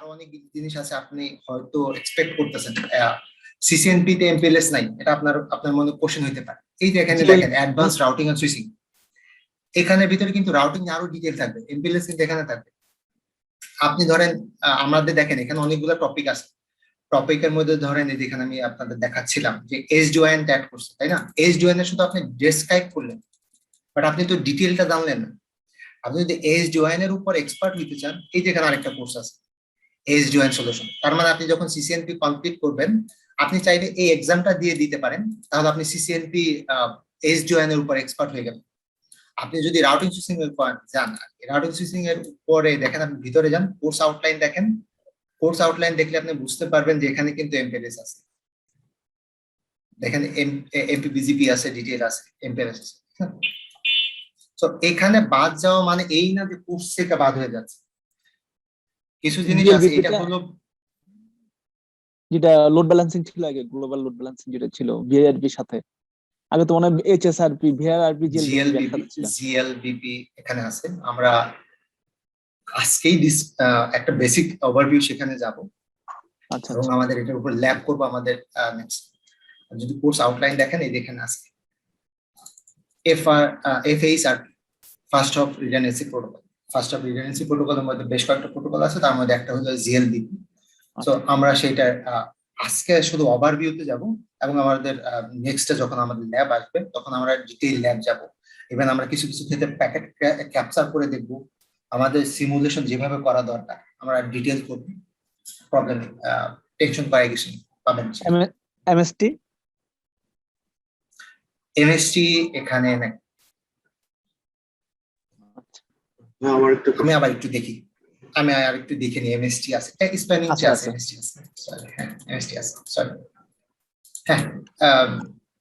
আরো অনেক জিনিস আছে আপনি হয়তো এক্সপেক্ট করতেছেন। সিসিএনপি তে এমপিএলএস নাই, এটা আপনার আপনার মনে কোশ্চেন হইতে পারে। এই যে এখানে দেখেন অ্যাডভান্স রাউটিং এন্ড সুইচিং, এখানের ভিতরে কিন্তু রাউটিং আরো ডিটেল থাকবে, এমপিএলএস কিন্তু এখানে থাকবে। আপনি ধরেন আমাদের দেখেন এখানে অনেকগুলো টপিক আছে, টপিকের মধ্যে ধরেন এই যেখানে আমি আপনাদের দেখাচ্ছিলাম যে এসডিওএন অ্যাড করছে, তাই না? এসডিওএন এর শুধু আপনি ডেসক্রাইব করলেন, বাট আপনি তো ডিটেলটা জানলেন না। আপনি যদি এসডিওএন এর উপর এক্সপার্ট হইতে চান, এই যে এখানে আরেকটা কোর্স আছে এসডিওএন সলিউশন। তার মানে আপনি যখন সিসিএনপি কমপ্লিট করবেন, আপনি চাইলে এই এক্সামটা দিয়ে দিতে পারেন, তাহলে আপনি সিসিএনপি এসডিওএন এর উপর এক্সপার্ট হয়ে গেলেন। আপনি যদি রাউটিং সুইচিং এর উপর যান, রাউটিং সুইচিং এর উপরে দেখেন, আপনি ভিতরে যান, কোর্স আউটলাইন দেখেন, কোর্স আউটলাইন দেখলে আপনি বুঝতে পারবেন যে এখানে কিন্তু এমপিএলএস আছে, দেখেন এমপিবিজিপি আছে, ডিটেল আছে, এমপিএলএস আছে। তো এখানে বাদ যাওয়া মানে এই না যে কোর্স থেকে বাদ হয়ে যাচ্ছে, কিছু জিনিস আছে। এটা হলো যেটা লোড ব্যালেন্সিং ছিল আগে, গ্লোবাল লোড ব্যালেন্সিং যেটা ছিল ভিআরআরপি সাথে, আগে তো মনে হয় এইচএসআরপি, ভিআরআরপি, জিএলবিপি এখানে আছে। আমরা আজকেই একটা বেসিক ওভারভিউ সেখানে যাব, আচ্ছা এবং আমাদের এটার উপর ল্যাব করব আমাদের নেক্সট। যদি কোর্স আউটলাইন দেখেন, এই দেখেন আছে FHR, first of redundancy protocol. First of redundancy প্রোটোকলের মধ্যে বেশ কয়েকটা প্রোটোকল আছে, তার মধ্যে একটা হলো জিএলবিপি। তো আমরা সেটা আজকে শুধু ওভারভিউতে যাব, এবং আমাদের নেক্সটে যখন আমাদের ল্যাব আসবে তখন আমরা ডিটেইল ল্যাব যাব। ইভেন আমরা কিছু কিছু ক্ষেত্রে প্যাকেট ক্যাপচার করে দেখব, আমাদের সিমুলেশন যেভাবে করা দরকার আমরা ডিটেইল করব। প্রবলেম নেই, টেনশন করার কিছু নেই, পাবেন। এমএসটি এমএসটি এখানে নাই। আমি আবার একটু দেখি, আমি আর একটু দেখে নিই এমএসটি আছে, স্প্যানিং আছে, এমএসটি আছে, সরি হ্যাঁ এমএসটি আছে, সরি হ্যাঁ।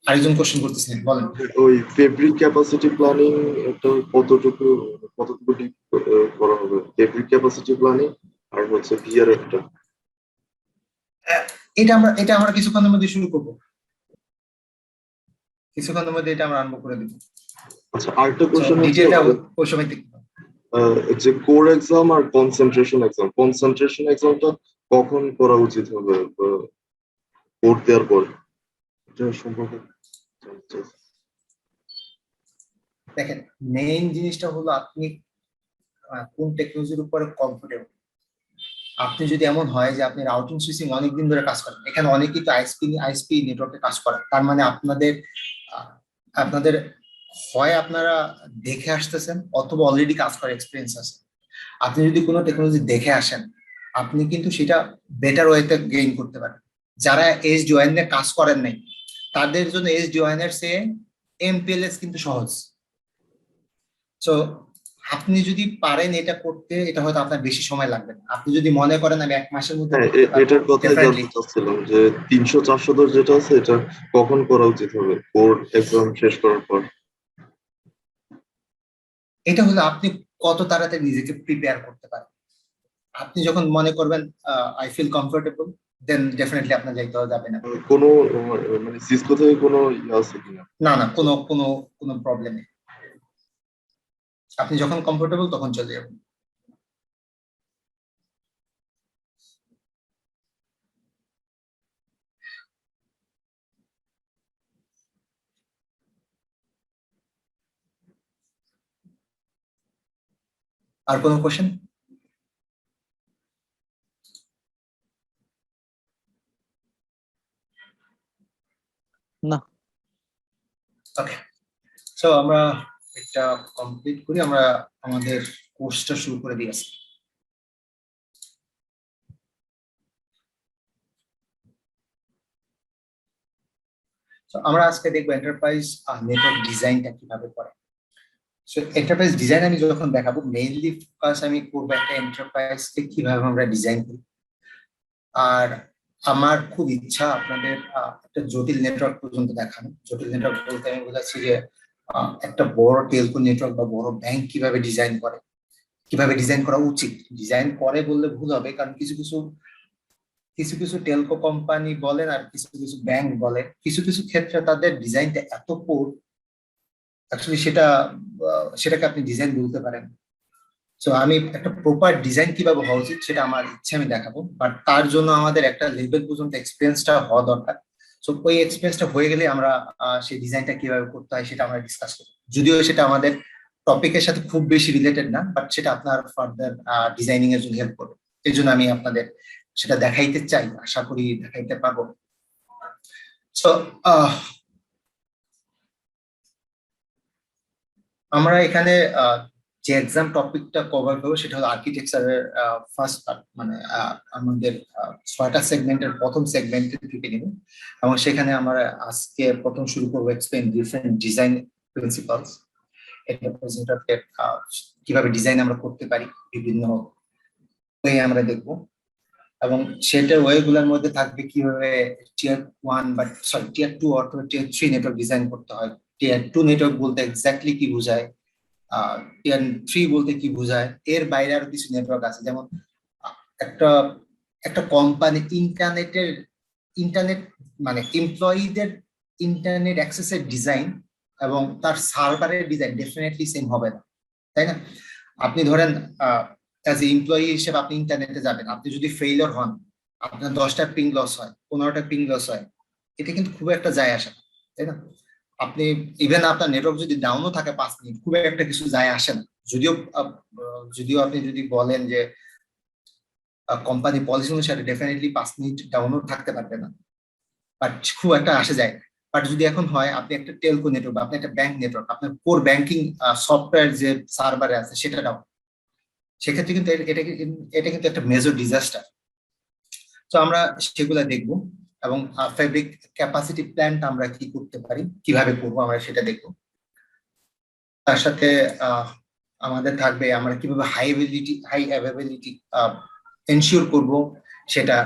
আরেকজন কোশ্চেন করতেছেন, বলেন। ওই ফেব্রিক ক্যাপাসিটি প্ল্যানিং এটা কতটুকু ডিপ করা হবে? ফেব্রিক ক্যাপাসিটি প্ল্যানিং আর হচ্ছে ভিআরএফটা, এটা আমরা কিছুক্ষণের মধ্যে শুরু করব, কিছুক্ষণের মধ্যে এটা আমরা আরম্ভ করে দেব। আচ্ছা, আরেকটা কোশ্চেন হচ্ছে ওই সময় যে কোর এক্সাম আর কনসেন্ট্রেশন এক্সামটা কখন করা উচিত হবে কোর দেওয়ার পর? এটা সম্পর্কে দেখেন, মেইন জিনিসটা হলো আপনি কোন টেকনোলজির উপরে কমফোর্টেবল। আপনি যদি এমন হয় যে আপনি রাউটিং সুইচিং অনেকদিন ধরে কাজ করেন, এখানে অনেকেই তো আইএসপি নেটওয়ার্কে কাজ করেন, তার মানে আপনাদের হয় আপনারা দেখে আসতেছেন অথবা অলরেডি কাজ করার এক্সপিরিয়েন্স আছে। আপনি যদি কোনো টেকনোলজি দেখে আসেন, আপনি কিন্তু সেটা বেটার ওয়েতে গেইন করতে পারেন। যারা এসডিওএন এর কাজ করেন নাই, তাদের জন্য এসডিওএন এর চেয়ে এমপিএলএস কিন্তু সহজ। সো আপনি যদি পারেন এটা করতে, এটা হয়তো আপনার বেশি সময় লাগবে না। আপনি যদি মনে করেন আমি 1 মাসের মধ্যে এটার কথা জানতে চাচ্ছিলাম যে 300-400 যেটা আছে এটা কখন করা উচিত হবে কোর এক্সাম শেষ করার পর? এটা হলো আপনি কত তাড়াতাড়ি নিজেকে প্রিপেয়ার করতে পারেন। আপনি যখন মনে করবেন I feel comfortable, then definitely আপনার যাইতে যাবে না। কোনো মানে সিসকো থেকে কোনো আছে কিনা? না, কোনো প্রবলেম নেই। আপনি যখন কমফোর্টেবল তখন চলে যাবেন। আর কোনো কোশ্চেন? না। ওকে, সো আমরা এটা কমপ্লিট করি, আমরা আমাদের কোর্সটা শুরু করে দিয়েছি। আমরা আজকে দেখবো এন্টারপ্রাইজ নেটওয়ার্ক ডিজাইনটা কিভাবে করে। সো এন্টারপ্রাইজ ডিজাইন আমি যখন দেখাবো, মেইনলি ফোকাস আমি করবো একটা এন্টারপ্রাইজকে কিভাবে আমরা ডিজাইন করি। আর আমার খুব ইচ্ছা আপনাদের একটা জটিল নেটওয়ার্ক পর্যন্ত দেখানো। জটিল নেটওয়ার্ক বলতে আমি বোঝাচ্ছি যে একটা বড় টেলকো নেটওয়ার্ক বা বড় ব্যাংক কিভাবে ডিজাইন করে, কিভাবে ডিজাইন করা উচিত। ডিজাইন করে বললে ভুল হবে, কারণ কিছু কিছু টেলকো কোম্পানি বলেন আর কিছু কিছু ব্যাংক বলেন, কিছু কিছু ক্ষেত্রে তাদের ডিজাইনটা এত পুর, অ্যাকচুয়ালি সেটাকে আপনি ডিজাইন বলতে পারেন। সো আমি একটা প্রপার ডিজাইন কিভাবে হওয়া উচিত সেটা আমার ইচ্ছে আমি দেখাবো, বাট তার জন্য আমাদের একটা লেভেল পর্যন্ত এক্সপিরিয়েন্সটা হওয়া দরকার। সো ওই এক্সপিরিয়েন্সটা হয়ে গেলে আমরা সেই ডিজাইনটা কিভাবে করতে হয় সেটা আমরা ডিসকাস করবো, যদিও সেটা আমাদের টপিকের সাথে খুব বেশি রিলেটেড না, বাট সেটা আপনার ফার্দার ডিজাইনিং এর জন্য হেল্প করবে। এই জন্য আমি আপনাদের সেটা দেখাইতে চাই, আশা করি দেখাইতে পারবো। সো আমরা এখানে যে এক্সাম টপিকটা কভার করবো সেটা হলো আর্কিটেকচারের ফার্স্ট পার্ট, মানে আমাদের 6টা সেগমেন্টের প্রথম সেগমেন্টের থেকে নিব, এবং সেখানে আমরা আজকে প্রথম শুরু করবো এক্সপ্লেইন ডিফারেন্ট ডিজাইন প্রিন্সিপালস। এটা প্রেজেন্টারকে কিভাবে ডিজাইন আমরা করতে পারি বিভিন্ন ওয়ে আমরা দেখবো, এবং সেটার ওয়ে গুলোর মধ্যে থাকবে কিভাবে টিয়ার 1 বা সরি টিয়ার 2 অথবা টিয়ার 3 নেটওয়ার্ক ডিজাইন করতে হয়। টিয়ার 2 নেটওয়ার্ক বলতে এক্স্যাক্টলি কি বোঝায়, টিয়ার 3 বলতে কি বোঝায়, এর বাইরে আরো কিছু নেটওয়ার্ক আছে, যেমন একটা একটা কোম্পানি ইন্টারনেট মানে এমপ্লয়ীদের ইন্টারনেট অ্যাক্সেসের ডিজাইন এবং তার সার্ভারের ডিজাইন ডেফিনেটলি সেম হবে না, তাই না? আপনি ধরেন অ্যাজ এ এমপ্লয়ি হিসেবে আপনি ইন্টারনেটে যাবেন, আপনি যদি ফেইলিওর হন, আপনার 10টা পিং লস হয়, 15টা পিং লস হয়, এটা কিন্তু খুব একটা যায় আসে না, তাই না? আপনি ইভেন আপনার নেটওয়ার্ক যদি ডাউনও থাকে 5 মিনিট, খুব একটা কিছু যায় আসে না। যদিও আপনি যদি বলেন যে কোম্পানি পলিসি অনুসারে ডেফিনেটলি 5 মিনিট ডাউনও থাকতে পারবে না, বাট খুব একটা আসে যায়। বাট যদি এখন হয় আপনি একটা টেলকো নেটওয়ার্ক, আপনি একটা ব্যাংক নেটওয়ার্ক, আপনার কোর ব্যাংকিং সফটওয়্যার যে সার্ভারে আছে সেটা ডাউন, সেক্ষেত্রে কিন্তু এটা কিন্তু একটা মেজর ডিজাস্টার। তো আমরা সেগুলা দেখবো, এবং ফেব্রিক ক্যাপাসিটি প্ল্যানটা আমরা কি করতে পারি, কিভাবে করবো আমরা সেটা দেখবো। তার সাথে আমাদের থাকবে আমরা কিভাবে হাই অ্যাভেবিলিটি এনশিওর করব, সেটা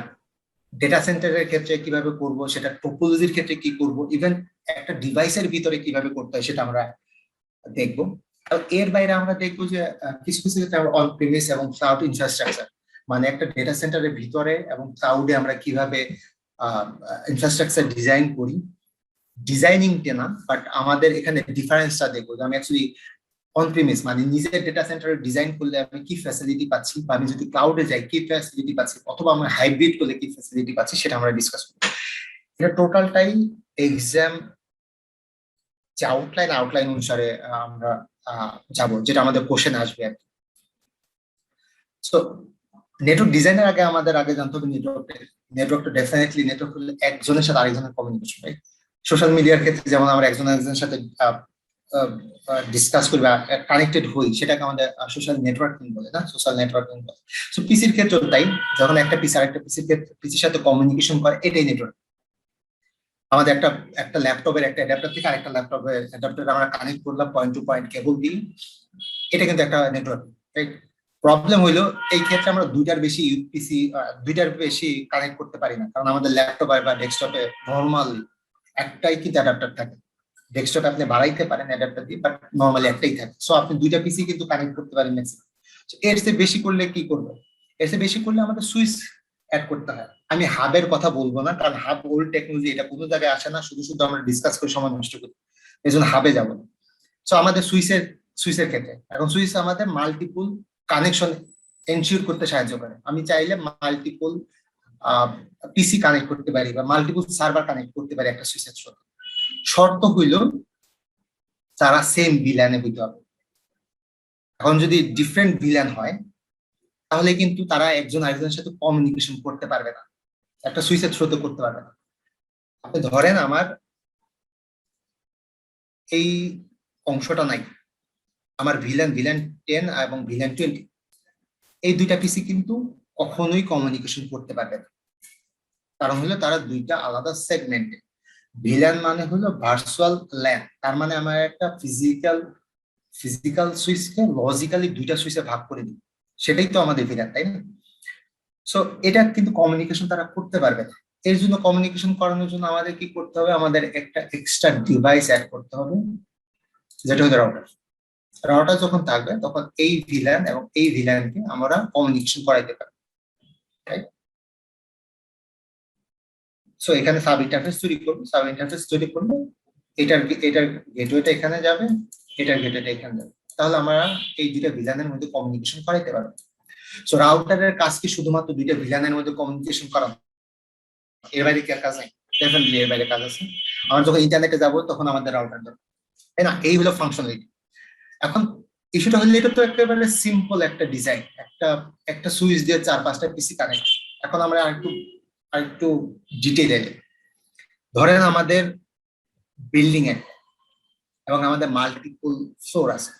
ডেটা সেন্টারের ক্ষেত্রে কিভাবে করব, সেটা টোপোলজির ক্ষেত্রে কি করব, ইভেন একটা ডিভাইসের ভিতরে কিভাবে করতে হয় সেটা আমরা দেখবো। আর এর বাইরে আমরা দেখবো যে কিছু কিছু ক্ষেত্রে আমরা অন প্রিমিস এবং ক্লাউড ইনফ্রাস্ট্রাকচার, মানে একটা ডেটা সেন্টারের ভিতরে এবং ক্লাউডে আমরা কিভাবে ইনফ্রাস্ট্রাকচার ডিজাইন করি, ডিজাইনিংটা না, বাট আমাদের এখানে ডিফারেন্সটা দেখবো যে আমি অ্যাকচুয়ালি অন প্রিমিস মানে নিজের ডেটা সেন্টারে ডিজাইন করলে আমি কি ফ্যাসিলিটি পাচ্ছি, বা আমি যদি ক্লাউডে যাই কি ফ্যাসিলিটি পাচ্ছি, অথবা আমরা হাইব্রিড করলে কি ফ্যাসিলিটি পাচ্ছি, সেটা আমরা ডিসকাস করবো। এটা টোটালটাই এক্সাম যে আউটলাইন অনুসারে আমরা যাব, যেটা আমাদের কোশ্চেন আসবে আর কি। সো নেটওয়ার্ক ডিজাইনের আগে আমাদের জানতে হবে নেটওয়ার্কটা ডেফিনেটলি নেটওয়ার্ক হলে একজনের সাথে আরেকজনের কমিউনিকেশন, রাইট? সোশ্যাল মিডিয়ার ক্ষেত্রে যেমন আমরা একজন আরেকজনের সাথে ডিসকাস করি বা কানেক্টেড হই, সেটাকে আমাদের সোশ্যাল নেটওয়ার্কিং বলে, না সোশ্যাল নেটওয়ার্কিং বলে। সো পিসির ক্ষেত্রেও তাই, যখন একটা পিসি আরেকটা পিসির সাথে কমিউনিকেশন করে, এটাই নেটওয়ার্ক। আমাদের একটা ল্যাপটপের একটা অ্যাডাপ্টার থেকে আরেকটা ল্যাপটপের অ্যাডাপ্টার আমরা কানেক্ট করলাম পয়েন্ট টু পয়েন্ট কেবল দিয়ে, এটা কিন্তু একটা নেটওয়ার্ক, রাইট? প্রবলেম হইলো এই ক্ষেত্রে আমরা দুইটার বেশি কানেক্ট করতে পারি না, কারণ আমাদের ল্যাপটপ বা ডেস্কটপে নর্মাল একটাই কিন্তু অ্যাডাপ্টার থাকে। ডেস্কটপে আপনি বাড়াইতে পারেন অ্যাডাপ্টার দিয়ে, বাট নর্মালি একটাই থাকে। সো আপনি দুইটা পিসি কিন্তু কানেক্ট করতে পারেন ম্যাক্সিমাম। এর চেয়ে বেশি করলে কি করবো? এর চেয়ে বেশি করলে আমাদের সুইচ অ্যাড করতে হয়। আমি হাবের কথা বলবো না, কারণ হাব ওল্ড টেকনোলজি, এটা কোনো জায়গায় আসে না, শুধু শুধু আমরা ডিসকাস করে সময় নষ্ট করি, এই জন্য হাবে যাবো না। সো আমাদের সুইচের ক্ষেত্রে এখন সুইচ আমাদের মাল্টিপল কানেকশন এনশিওর করতে সাহায্য করে। আমি চাইলে মাল্টিপল পিসি কানেক্ট করতে পারি বা মাল্টিপল সার্ভার কানেক্ট করতে পারি একটা সুইচের সাথে। শর্ত হইল তারা সেম ভিল্যানে হইতে হবে। এখন যদি ডিফারেন্ট ভিল্যান হয় তাহলে কিন্তু তারা একজন আরেকজনের সাথে কমিউনিকেশন করতে পারবে না, একটা সুইচের থ্রুতে করতে পারবে না। আপনি ধরেন আমার এই অংশটা নাই, আমার ভিলেন 10 এবং ভিলেন 20, এই দুইটা পিসি কিন্তু কখনোই কমিউনিকেশন করতে পারবে না। কারণ হলো তারা দুইটা আলাদা সেগমেন্টে। ভিলেন মানে হলো ভার্চুয়াল ল্যান, তার মানে আমার একটা ফিজিক্যাল সুইচকে লজিক্যালি দুইটা সুইচে ভাগ করে দিই, সেটাই তো আমাদের ভিলেন, তাই না? সো এটা কিন্তু কমিউনিকেশন তারা করতে পারবে না। এর জন্য কমিউনিকেশন করানোর জন্য আমাদের কি করতে হবে, আমাদের একটা এক্সট্রা ডিভাইস অ্যাড করতে হবে, যেটা হলো রাউটার। রাউটার যখন থাকবে তখন এই ভিলেন এবং এই ভিলেনকে আমরা কমিউনিকেশন করাইতে পারি, রাইট? সো এখানে সাব ইন্টারফেস তৈরি করবো, এটার গেটওয়েটা এখানে যাবে, এটার গেটওয়েটা এখানে যাবে। তাহলে আমরা এই দুইটা ভিলানের মধ্যে কমিউনিকেশন করাইতে পারবো। সো রাউটারের কাজ কি শুধুমাত্র দুইটা ভিলানের মধ্যে কমিউনিকেশন করা? এর বাইরে কি আর কাজ নাই? ডেফিনেটলি এর বাইরে কাজ আছে। আমরা যখন ইন্টারনেটে যাব তখন আমাদের রাউটার দরকার, তাই না? এই হলো ফাংশনালিটি। এখন ইস্যুটা হলো এটা তো একেবারে সিম্পল একটা ডিজাইন, একটা একটা সুইচ দিয়ে 4-5টা পিসি কানেক্ট। এখন আমরা আরেকটু ডিটেইলে ধরেন আমাদের বিল্ডিং এ এবং আমাদের মাল্টিপল ফ্লোর আছে,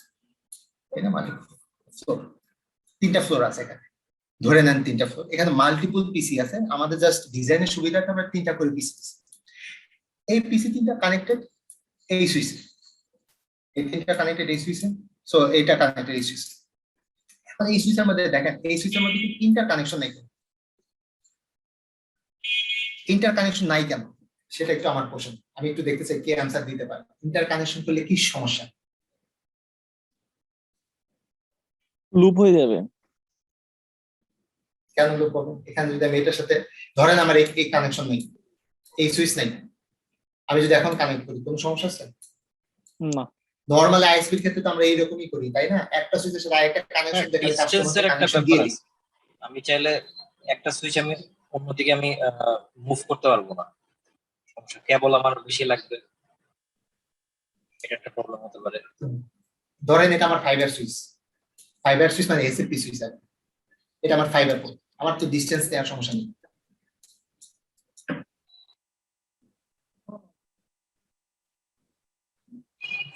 তাই না? মাল্টিপল ফ্লোর, 3টা ফ্লোর আছে এখানে, ধরে নেন 3টা ফ্লোর, এখানে মাল্টিপল পিসি আছে। আমাদের জাস্ট ডিজাইনের সুবিধাটা আমরা 3টা করে পিসি, এই পিসি 3টা কানেক্টেড এই সুইচে, এই 3টা কানেক্টেড এই সুইচে, সো এইটা কানেক্টেড এই সুইচে। এখন এই সুইচের মধ্যে দেখেন, এই সুইচের মধ্যে কি 3টা কানেকশন নাই কেন? 3টার কানেকশন নাই কেন সেটা একটু আমার কোশ্চেন, আমি একটু দেখতে চাই কে অ্যান্সার দিতে পারে। 3টার কানেকশন করলে কি সমস্যা? লুপ হয়ে যাবে। কেন লোক হবে? এখানে যদি আমি এটার সাথে ধরেন আমার এই কানেকশন নেই, এই সুইচ নেই, আমি যদি এখন কানেক্ট করি কোনো সমস্যা আছে? না, নরমাল আইএসপির ক্ষেত্রে তো আমরা এইরকমই করি, তাই না? একটা সুইচের সাথে আরেকটা কানেকশন দেখলে ডিসটেন্সের একটা কানেকশন ব্যাপার দিয়ে দিই। আছে। আমি চাইলে একটা সুইচ আমি অন্যদিকে আমি মুভ করতে পারবো না, সমস্যা কেবল আমার বেশি লাগবে, এটা একটা প্রবলেম হতে পারে। ধরেন এটা আমার ফাইবার সুইচ, ফাইবার সুইচ মানে এসএপি সুইচ আছে, এটা আমার ফাইবার পোর্ট, আমার তো ডিসটেন্স দেওয়ার সমস্যা নেই।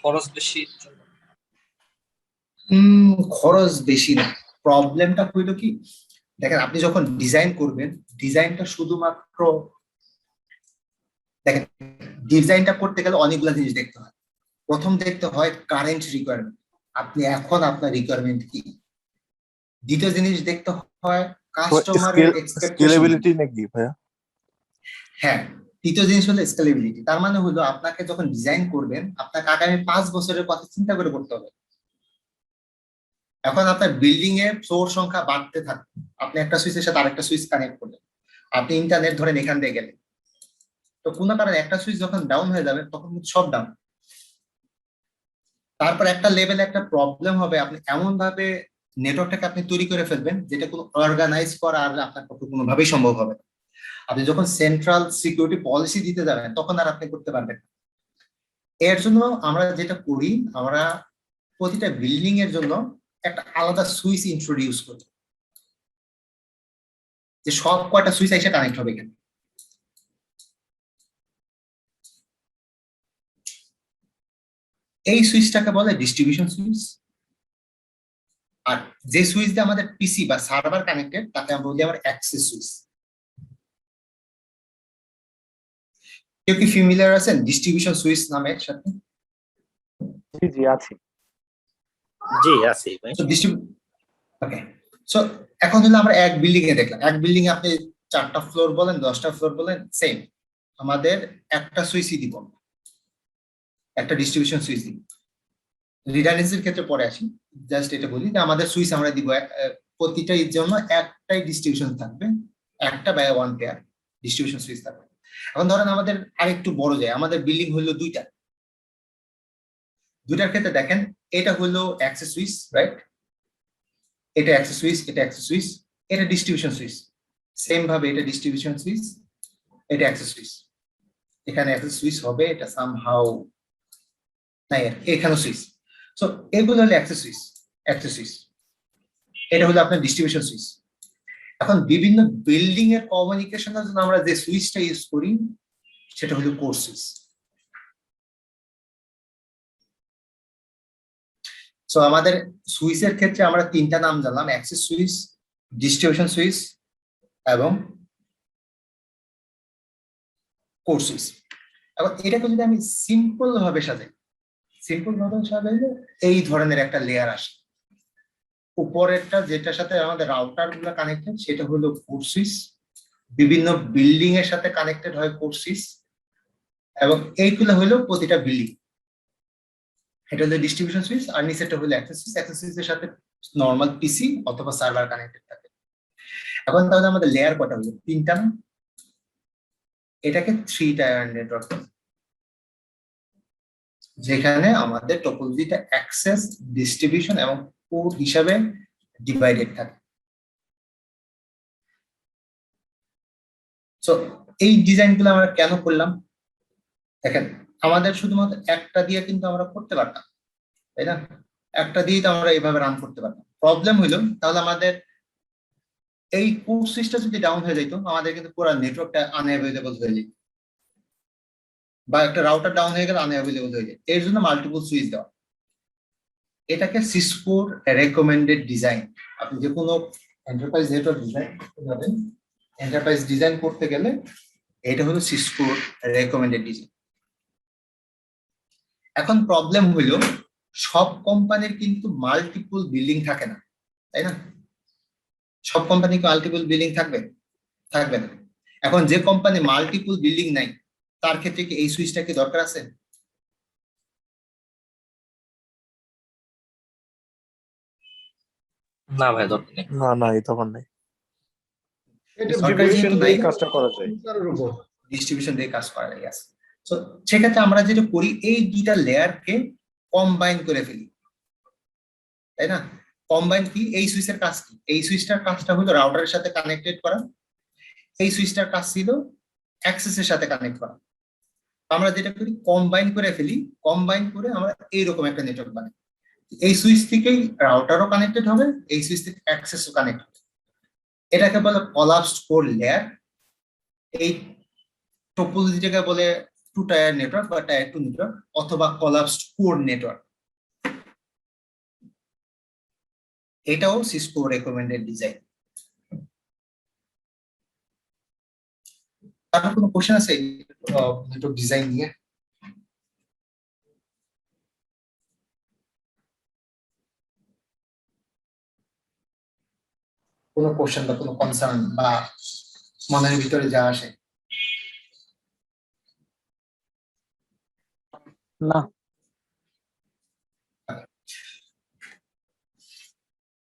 খরচ বেশি, খরচ বেশি না, প্রবলেমটা হইলো কি, দেখেন আপনি যখন ডিজাইন করবেন, ডিজাইনটা শুধুমাত্র দেখেন, ডিজাইনটা করতে গেলে অনেকগুলো জিনিস দেখতে হয়। প্রথম দেখতে হয় কারেন্ট রিকোয়ারমেন্ট, আপনি এখন আপনার রিকোয়ারমেন্ট কি। দ্বিতীয় জিনিস দেখতে হয় কাস্টমারের এক্সপেকটেশন। স্কেলেবিলিটি নাকি ভাইয়া? হ্যাঁ, তৃতীয় জিনিস হলো স্কেলেবিলিটি। তার মানে হলো আপনাকে যখন ডিজাইন করবেন, আপনাকে আগামী 5 বছরের কথা চিন্তা করে করতে হবে। এখন আপনার বিল্ডিং এ ফ্লোর সংখ্যা বাড়তে থাকে, আপনি একটা সুইচের সাথে আরেকটা সুইচ কানেক্ট করলেন, আপনি ইন্টারনেট ধরেন এখান দিয়ে গেলেন, তো কোনো কারণে একটা সুইচ যখন ডাউন হয়ে যাবে তখন কিন্তু সব ডাউন। তারপর একটা লেভেলে একটা প্রবলেম হবে, আপনি এমন ভাবে নেটওয়ার্কটাকে আপনি তৈরি করে ফেলবেন যেটা কোনো অর্গানাইজ করা আর আপনার পক্ষে কোনোভাবেই সম্ভব হবে না। আপনি যখন সেন্ট্রাল সিকিউরিটি পলিসি দিতে যাবেন তখন আর আপনি করতে পারবেন না। এর জন্য আমরা যেটা করি, আমরা প্রতিটা বিল্ডিং এর জন্য একটা আলাদা সুইচ ইন্ট্রোডিউস করি, যে সব কয়টা সুইচ এসে কানেক্ট হবে এখানে। এই সুইচটাকে বলে ডিস্ট্রিবিউশন সুইচ, আর যে সুইচ দিয়ে আমাদের পিসি বা সার্ভার কানেক্টেড তাকে আমরা বলি আবার অ্যাক্সেস সুইচ। কেউ কি ফ্যামিলিয়ার আছেন ডিস্ট্রিবিউশন সুইচ নামের সাথে? জি জি আছি। জি আছে ভাই। ওকে, সো এখন হলো আমরা এক বিল্ডিং এ দেখলাম, এক বিল্ডিং এ আপনি 4টা ফ্লোর বলেন 10টা ফ্লোর বলেন সেম, আমাদের একটা সুইচই দিব, একটা ডিস্ট্রিবিউশন সুইচ দিব। রিডান্ডেন্সির ক্ষেত্রে পরে আসি, জাস্ট এটা বলি যে আমাদের সুইচ আমরা দিব প্রতিটার জন্য একটাই ডিস্ট্রিবিউশন থাকবে, একটা বাই 1 পেয়ার ডিস্ট্রিবিউশন সুইচ থাকবে। এখন ধরেন আমাদের আরেকটু বড় যায়, আমাদের বিল্ডিং হলো দুইটার ক্ষেত্রে দেখেন, এটা হলো অ্যাক্সেস সুইচ, রাইট? এটা অ্যাক্সেস সুইচ, এটা অ্যাক্সেস সুইচ, এটা ডিস্ট্রিবিউশন সুইচ। সেম ভাবে এটা ডিস্ট্রিবিউশন সুইচ, এটা অ্যাক্সেস সুইচ। এখানে অ্যাক্সেস সুইচ হবে, এটা সামহাউ নাই, এখানে সুইচ। সো এগুলো হলো অ্যাক্সেস সুইচ, অ্যাক্সেস সুইচ। এটা হলো আপনার ডিস্ট্রিবিউশন সুইচ। এখন বিভিন্ন বিল্ডিং এর কমিউনিকেশনের জন্য আমরা যে সুইচটা ইউজ করি সেটা হলো কোর সুইচ। সো আমাদের সুইচের ক্ষেত্রে আমরা 3টা নাম জানলাম, অ্যাক্সেস সুইচ, ডিস্ট্রিবিউশন সুইচ এবং কোর সুইচ। এখন এটাকে যদি আমি সিম্পল ভাবে সাজাই, সিম্পল ভাবে সাজাইলে এই ধরনের একটা লেয়ার আসে। উপরেরটা যেটার সাথে আমাদের রাউটার গুলো কানেক্টেড সেটা হলো কোর সুইচ, বিভিন্ন বিল্ডিং এর সাথে কানেক্টেড হয় কোর সুইচ, এবং এইগুলো হলো প্রতিটা বিল্ডিং। এটা হলো ডিস্ট্রিবিউশন সুইচ, আর নিচেটা হলো অ্যাক্সেস সুইচ। অ্যাক্সেস সুইচের সাথে নরমাল পিসি অথবা সার্ভার কানেক্টেড থাকে। এখন তাহলে আমাদের লেয়ার কটা হলো? 3টা না? এটাকে 3 টায়ার নেটওয়ার্ক, যেখানে আমাদের টপোলজিটা অ্যাক্সেস, ডিস্ট্রিবিউশন এবং পোর্ট হিসাবে ডিভাইডেড থাকে। সো এই ডিজাইনগুলো আমরা কেন করলাম? দেখেন, আমাদের শুধুমাত্র একটা দিয়ে কিন্তু আমরা করতে পারতাম, তাই না? একটা দিয়েই তো আমরা এইভাবে রান করতে পারতাম। প্রবলেম হইলো তাহলে আমাদের এই কোড সুইচটা যদি ডাউন হয়ে যেত, আমাদের কিন্তু পুরো নেটওয়ার্কটা আনঅ্যাভেলেবল হয়ে যেত, বা একটা রাউটার ডাউন হয়ে গেলে আনঅ্যাভেলেবল হয়ে যায়। এর জন্য মাল্টিপল সুইচ দেওয়া, এটাকে সিসকোর রেকমেন্ডেড ডিজাইন। আপনি যে কোনো এন্টারপ্রাইজ নেটওয়ার্ক ডিজাইন যাবেন, এন্টারপ্রাইজ ডিজাইন করতে গেলে এটা হলো সিসকোর রেকমেন্ডেড ডিজাইন। এখন প্রবলেম হইলো সব কোম্পানির কিন্তু মাল্টিপল বিল্ডিং থাকে না, তাই না? সব কোম্পানি কি মাল্টিপল বিল্ডিং থাকবে? থাকবে না। এখন যে কোম্পানি মাল্টিপল বিল্ডিং নাই, তার ক্ষেত্রে কি এই সুইচটা কি দরকার আছে? না ভাই, দরকার নেই। না না, এই তখন নেই। এটা সরকারি ডিপেন্ড যেহেতু করে নাই, কাজটা করা যায়। ইউজারের উপর। ডিস্ট্রিবিউশন দিয়ে কাজ করা যায়। তো সেক্ষেত্রে আমরা যেটা করি, এই দুইটা লেয়ারকে কম্বাইন করে ফেলি, তাই না? কম্বাইন কি? এই সুইচের কাজ কি? এই সুইচটার কাজটা হলো রাউটারের সাথে কানেক্টেড করা, এই সুইচটার কাজ ছিল অ্যাক্সেসের সাথে কানেক্ট করা। আমরা যেটা করি, কম্বাইন করে ফেলি, কম্বাইন করে আমরা এইরকম একটা নেটওয়ার্ক বানাই। এই সুইচ থেকেই রাউটারও কানেক্টেড হবে, এই সুইচ থেকে অ্যাক্সেসও কানেক্ট হবে। এটাকে বলে কলাপসড কোর লেয়ার। এই টপোলজিটাকে বলে টু টায়ার নেটওয়ার্ক বা টায়ার টু নেটওয়ার্ক, অথবা কলাপসড কোর নেটওয়ার্ক। এটাও সিসকো রেকমেন্ডেড ডিজাইন। আর কোনো কোশ্চেন আছে নেটওয়ার্ক ডিজাইন নিয়ে? কোনো কোশ্চেন বা কোনো কনসার্ন বা মনের ভিতরে যা আসে? না।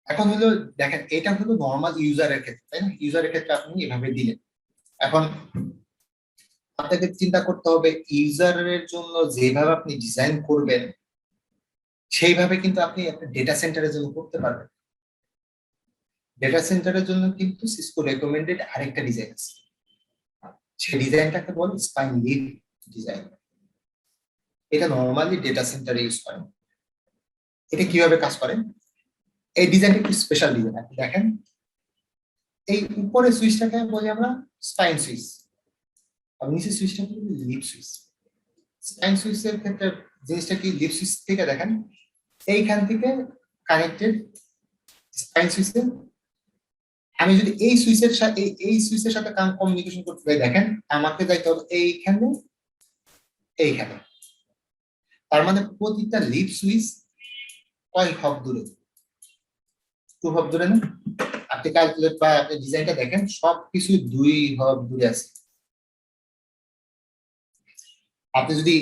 এখন হলো দেখেন, এটা হলো নর্মাল ইউজারের ক্ষেত্রে, তাই না? ইউজারের ক্ষেত্রে আপনি এভাবে দিলেন। এখন আপনাকে চিন্তা করতে হবে, ইউজারের জন্য যেভাবে আপনি ডিজাইন করবেন সেইভাবে কিন্তু আপনি একটা ডেটা সেন্টারের জন্য করতে পারবেন। ডেটা সেন্টারের জন্য কিন্তু সিসকো রেকমেন্ডেড আরেকটা ডিজাইন আছে, সেই ডিজাইনটাকে বলে স্পাইন লিভ ডিজাইন। এটা নর্মালি ডেটা সেন্টারে ইউজ করেন। এটা কিভাবে কাজ করে? এই ডিজাইনটা একটু স্পেশাল ডিজাইন। আপনি দেখেন, এই উপরের সুইচটাকে বলি আমরা স্পাইন সুইচ, আর নিচের সুইচটাকে বলি লিভ সুইচ। স্পাইন সুইচের ক্ষেত্রে জিনিসটা কি, লিভ সুইচ থেকে দেখেন এইখান থেকে কানেক্টেড স্পাইন সুইচে। আমি যদি এই সুইচের সাথে এই সুইচের সাথে কমিউনিকেশন করতে চাই, দেখেন আমাকে যাইতে হবে এইখানে, এইখানে। তার মানে প্রতিটা লিভ সুইচ কয় হপ দূরে? 2 হপ দূরে না? আপনি ক্যালকুলেট বা আপনি ডিজাইনটা দেখেন, সবকিছু 2 হপ দূরে আছে। আপনি যদি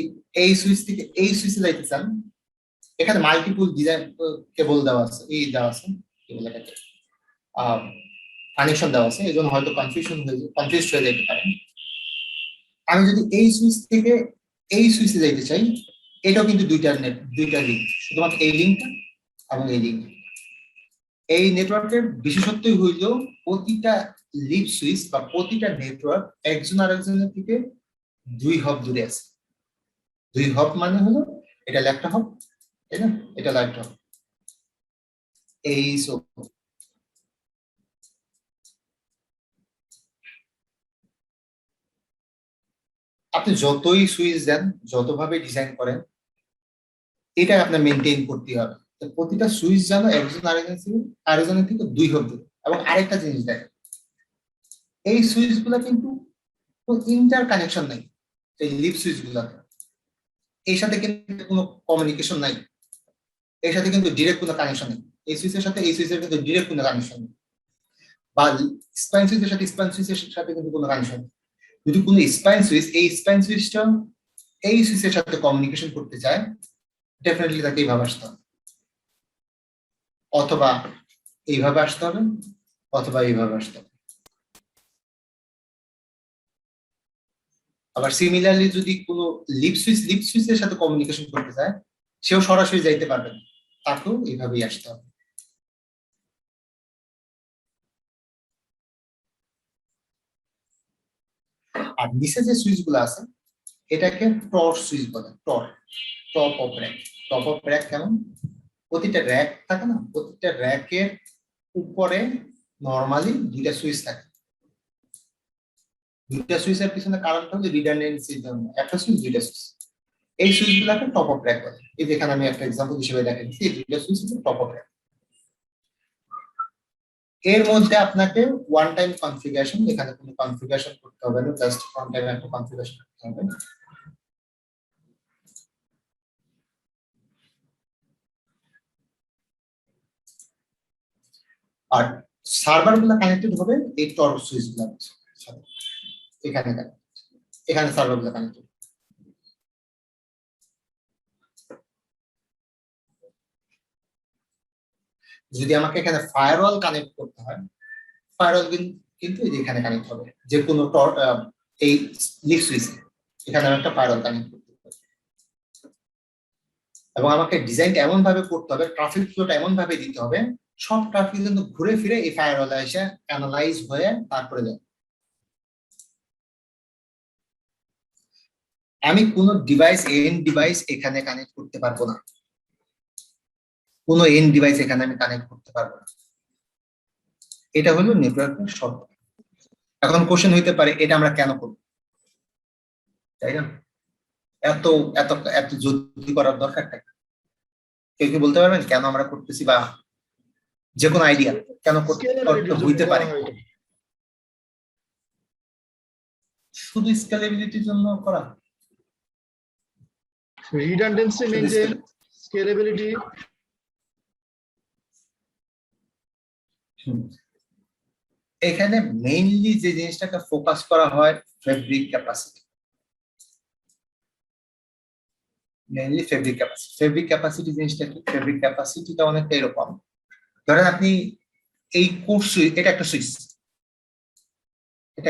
এই সুইচ থেকে এই সুইচে যাইতে চান, এখানে মাল্টিপল ডিজাইন কেবল দেওয়া আছে, এই দেওয়া আছে কেবল, এটাকে কানেকশন দেওয়া আছে, এই জন্য হয়তো কনফিউজ হয়ে যেতে পারে। আমি যদি এই সুইচ থেকে এই সুইচে যাইতে চাই, এটাও কিন্তু দুইটা লিঙ্ক, শুধুমাত্র এই লিঙ্কটা এবং এই লিঙ্ক। এই নেটওয়ার্কের বিশেষত্বই হইল প্রতিটা লিভ সুইচ বা প্রতিটা নেটওয়ার্ক একজন আরেকজনের থেকে 2 হপ দূরে আছে। 2 হপ মানে হলো এটা একটা হপ, তাই না? এটা একটা হপ। এই সব আপনি যতই সুইচ দেন, যতভাবে ডিজাইন করেন, এটা আপনার মেনটেন করতে হবে। প্রতিটা সুইচ যেন একজন আরেকজনের থেকে 2 হপ দূরে। এবং আরেকটা জিনিস দেখেন, এই সুইচ গুলা কিন্তু ইন্টার কানেকশন নাই। এই লিভ সুইচ গুলাতে এর সাথে কিন্তু কোনো কমিউনিকেশন নাই, এর সাথে কিন্তু ডিরেক্ট কোনো কানেকশন নেই। এই সুইচের সাথে এই সুইচের কিন্তু ডিরেক্ট কোনো কানেকশন নেই, বা স্পাইন সুইচের সাথে স্পাইন সুইচের সাথে কিন্তু কোনো কানেকশন নেই। যদি কোনো স্পাইন সুইচ এই স্পাইন সুইচটা এই সুইচের সাথে কমিউনিকেশন করতে চায়, ডেফিনেটলি তাকে এইভাবে আসতে হবে, অথবা এইভাবে আসতে হবে, অথবা এইভাবে আসতে হবে। আবার সিমিলারলি যদি কোনো লিপ সুইচের সাথে কমিউনিকেশন করতে চায়, সেও সরাসরি যাইতে পারবে না, তাকেও এইভাবেই আসতে হবে। আর নিচে যে সুইচ গুলো আছে এটাকে টর সুইচ বলে, top of rack. Top of rack কেমন, প্রতিটা র্যাক থাকে না, প্রতিটা র্যাকের উপরে নরমালি দুইটা সুইচ থাকে। দুইটা সুইচের পিছনে কারণটা হচ্ছে রিডান্ডেন্সির জন্য, একটা সুইচ দুইটা সুইচ। এই সুইচ গুলাকে টপ অফ র্যাক বলে। এই যেখানে আমি একটা এক্সাম্পল হিসেবে দেখাচ্ছি, এই দুইটা সুইচ হচ্ছে টপ অফ র্যাক। এর মধ্যে আপনাকে ওয়ান টাইম কনফিগারেশন, এখানে কোনো কনফিগারেশন করতে হবে না, জাস্ট ওয়ান টাইম একটা কনফিগারেশন করতে হবে। আর সার্ভার গুলো কানেক্টেড হবে এই টর সুইচ গুলোর সাথে। এখানে এখানে সার্ভার গুলো কানেক্টেড। যদি আমাকে এখানে ফায়ারওয়াল কানেক্ট করতে হয়, ফায়ারওয়াল কিন্তু এই যে এখানে কানেক্ট হবে, যে কোনো এই লিফ সুইচে এখানে আমি একটা ফায়ারওয়াল কানেক্ট করতে হবে। এবং আমাকে ডিজাইনটা এমন ভাবে করতে হবে, ট্রাফিক ফ্লোটা এমন ভাবে দিতে হবে, সব ট্রাফিক কিন্তু ঘুরে ফিরে এই ফায়ারওয়ালে এসে অ্যানালাইজ হয়ে তারপরে যায়। আমি কোনো ডিভাইস এখানে কানেক্ট করতে পারবো না, কোনো এন্ড ডিভাইস এখানে আমি কানেক্ট করতে পারবো না। এটা হলো নেটওয়ার্কের শর্ত। এখন কোশ্চেন হইতে পারে এটা আমরা কেন করব, তাই না? এত এত এত যুক্তি করার দরকারটা কি? কেউ কি বলতে পারবেন কেন আমরা করতেছি, বা যে কোনো আইডিয়া কেন করতে হইতে পারে? শুধু স্কেলেবিলিটির জন্য করা, redundancy maintain, scalability. এখানে মেইনলি যে জিনিসটাকে ফোকাস করা হয় fabric capacity, mainly fabric capacity জিনিসটা কি? ফেব্রিক ক্যাপাসিটিটা অনেকটা এরকম, ধরেন আপনি এই কোর্স সুইচ, এটা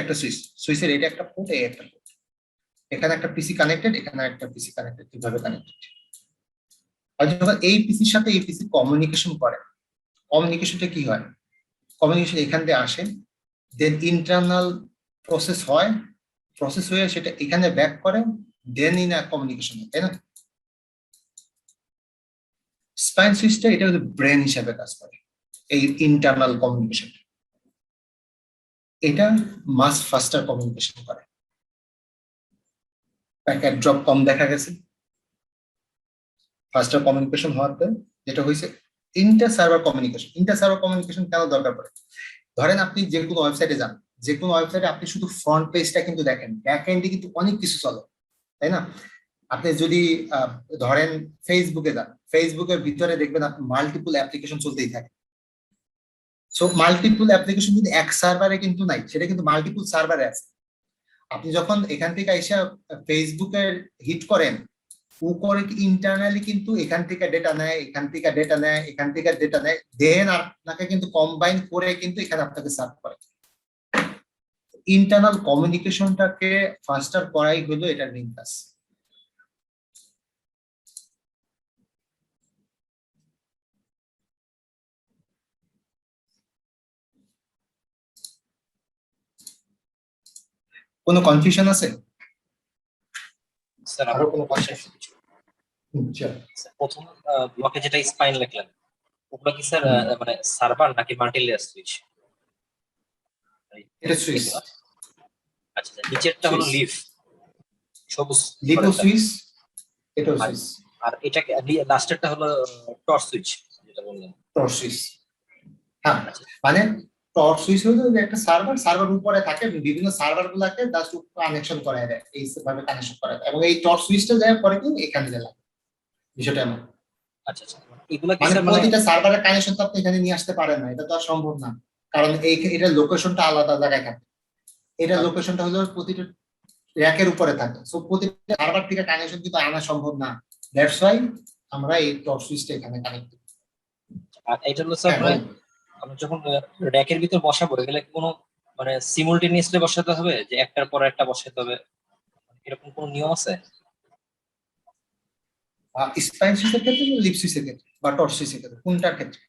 একটা সুইচ, সুইচের এটা একটা পোর্ট, এই একটা পোর্ট, এখানে একটা পিসি কানেক্টেড, এখানে একটা পিসি কানেক্টেড, কিভাবে কানেক্টেড। আর যখন এই পিসির সাথে এই পিসি কমিউনিকেশন করে, কমিউনিকেশনটা কি হয়? কমিউনিকেশন এখান থেকে আসে, দেন ইন্টারনাল প্রসেস হয়, প্রসেস হয়ে সেটা এখানে ব্যাক করে, দেন ইন কমিউনিকেশন, তাই না? স্পাইন সুইচটা এটা হচ্ছে ব্রেন হিসাবে কাজ করে এই ইন্টারনাল কমিউনিকেশন, এটা মাস ফাস্টার কমিউনিকেশন করে। প্যাকেট ড্রপ কম দেখা গেছে, ফাস্টার কমিউনিকেশন হওয়াতে যেটা হয়েছে ইন্টার সার্ভার কমিউনিকেশন কেন দরকার পড়ে? ধরেন আপনি যে কোনো ওয়েবসাইটে যান, যে কোনো ওয়েবসাইটে আপনি শুধু ফ্রন্ট পেজটা কিন্তু দেখেন, ব্যাক এন্ডে কিন্তু অনেক কিছু চলে, তাই না? আপনি যদি ধরেন ফেসবুকে যান, ফেসবুকের ভিতরে দেখবেন আপনি মাল্টিপল অ্যাপ্লিকেশন চলতেই থাকে। সো মাল্টিপল অ্যাপ্লিকেশন কিন্তু এক সার্ভারে কিন্তু নাই, সেটা কিন্তু মাল্টিপল সার্ভারে আছে। আপনি যখন এখান থেকে এসে ফেসবুকের হিট করেন, ও করে ইন্টারনালি কিন্তু এখান থেকে ডেটা নেয়, এখান থেকে ডেটা নেয়, এখান থেকে ডেটা নেয়, দেন আপনাকে কিন্তু কম্বাইন করে কিন্তু এখানে আপনাকে সার্ভ করে। ইন্টারনাল কমিউনিকেশনটাকে ফাস্টার করাই হলো এটার মেইন কাজ। কোনো কনফিউশন আছে? স্যার আরো কোনো কোশ্চেন? প্রথম ব্লকে যেটা স্পাইন লিখলেন, ওগুলো কি স্যার মানে সার্ভার নাকি মাল্টি লেয়ার সুইচ? এটা সুইচ। আচ্ছা, নিচেরটা হলো লিফ, সবুজ লিপো সুইচ, এটা সুইচ। আর এটাকে লাস্টেরটা হলো টর্চ সুইচ যেটা বললেন। টর্চ সুইচ, হ্যাঁ, মানে টর্চ সুইচ হলো যে একটা সার্ভার উপরে থাকে, বিভিন্ন সার্ভার গুলাকে জাস্ট কানেকশন করায় দেয়, এইভাবে কানেকশন করা যায়, এবং এই টর্চ সুইচটা যায় পরে কি এখানে যায়, বিষয়টা এমন। আচ্ছা, এগুলা কি মানে স্যার প্রতিটা সার্ভারের কানেকশন তো আপনি এখানে নিয়ে আসতে পারেন না, এটা তো আর সম্ভব না, কারণ এটা লোকেশনটা আলাদা জায়গায় থাকে। এটা লোকেশনটা হলো প্রতিটা র্যাকের উপরে থাকে, সো প্রতিটা সার্ভার থেকে কানেকশন কিন্তু আনা সম্ভব না, দ্যাটস ওয়াই আমরা এই টর্চ সুইচটা এখানে কানেক্ট করি। আর এটা হলো স্যার আমরা যখন র্যাকের ভিতর বসাবো, এগুলো কোনো মানে সিমুলটেনিয়াসলি বসাতে হবে, যে একটার পর একটা বসাতে হবে, এরকম কোনো নিয়ম আছে? স্পাইন সুইচের ক্ষেত্রে, লিপ সুইচের ক্ষেত্রে বা টর্চ সুইচের ক্ষেত্রে, কোনটার ক্ষেত্রে?